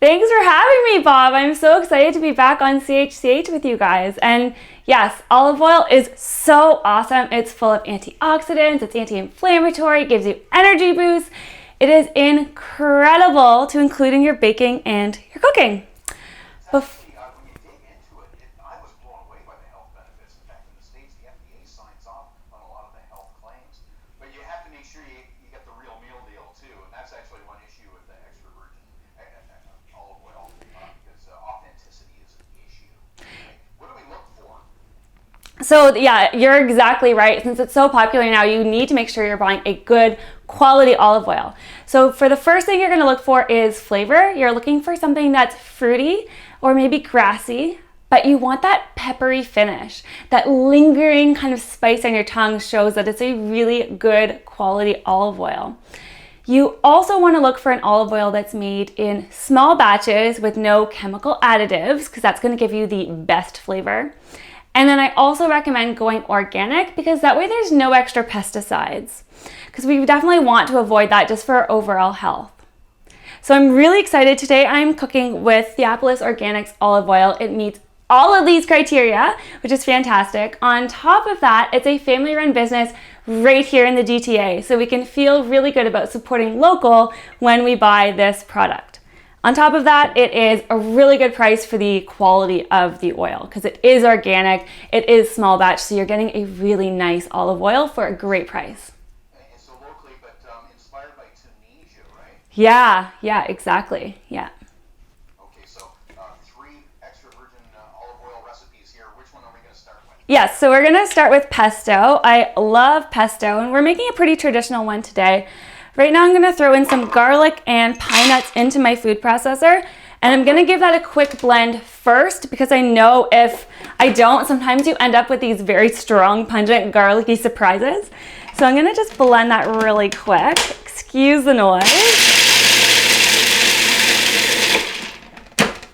Thanks for having me, Bob. I'm so excited to be back on CHCH with you guys. And yes, olive oil is so awesome. It's full of antioxidants, it's anti-inflammatory, it gives you energy boosts. It is incredible to include in your baking and your cooking. So yeah, you're exactly right. Since it's so popular now, you need to make sure you're buying a good quality olive oil. So for the first thing you're going to look for is flavor. You're looking for something that's fruity or maybe grassy, but you want that peppery finish. That lingering kind of spice on your tongue shows that it's a really good quality olive oil. You also want to look for an olive oil that's made in small batches with no chemical additives, because that's going to give you the best flavor. And then I also recommend going organic, because that way there's no extra pesticides, because we definitely want to avoid that just for our overall health. So I'm really excited. Today I'm cooking with Theopolis Organics olive oil. It meets all of these criteria, which is fantastic. On top of that, it's a family-run business right here in the GTA, so we can feel really good about supporting local when we buy this product. On top of that, it is a really good price for the quality of the oil, because it is organic, it is small batch, so you're getting a really nice olive oil for a great price. And so locally, but inspired by Tunisia, right? Yeah, exactly, yeah. Okay, so 3 extra virgin olive oil recipes here. Which one are we going to start with? Yes, so we're going to start with pesto. I love pesto, and we're making a pretty traditional one today. Right now I'm going to throw in some garlic and pine nuts into my food processor, and I'm going to give that a quick blend first, because I know if I don't, sometimes you end up with these very strong, pungent, garlicky surprises. So I'm going to just blend that really quick. Excuse the noise.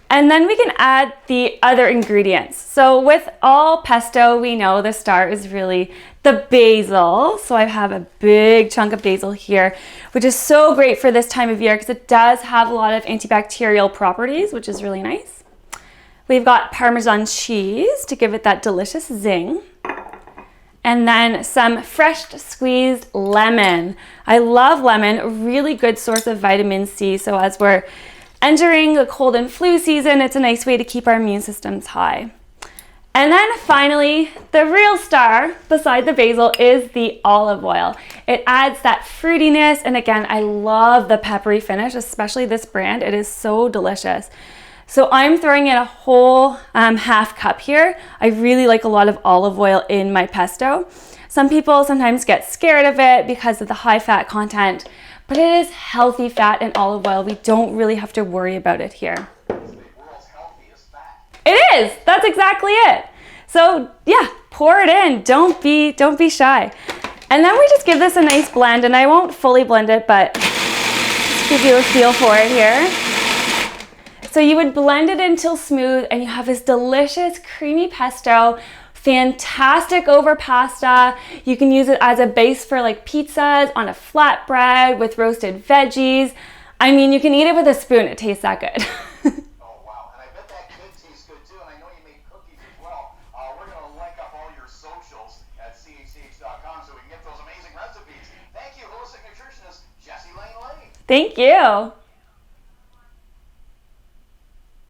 And then we can add the other ingredients. So with all pesto, we know the star is really the basil. So I have a big chunk of basil here, which is so great for this time of year because it does have a lot of antibacterial properties, which is really nice. We've got Parmesan cheese to give it that delicious zing. And then some fresh squeezed lemon. I love lemon, a really good source of vitamin C. So as we're entering the cold and flu season, it's a nice way to keep our immune systems high. And then finally, the real star beside the basil is the olive oil. It adds that fruitiness, and again, I love the peppery finish, especially this brand. It is so delicious. So I'm throwing in a whole half cup here. I really like a lot of olive oil in my pesto. Some people sometimes get scared of it because of the high fat content, but it is healthy fat in olive oil. We don't really have to worry about it here. It is. That's exactly it. So yeah, pour it in. Don't be shy. And then we just give this a nice blend, and I won't fully blend it, but just give you a feel for it here. So you would blend it until smooth, and you have this delicious creamy pesto, fantastic over pasta. You can use it as a base for like pizzas, on a flatbread with roasted veggies. I mean, you can eat it with a spoon. It tastes that good. Oh, wow. And I bet that cake tastes good too. And I know you make cookies as well. We're going to link up all your socials at chch.com so we can get those amazing recipes. Thank you, holistic nutritionist Jessie Lane. Thank you.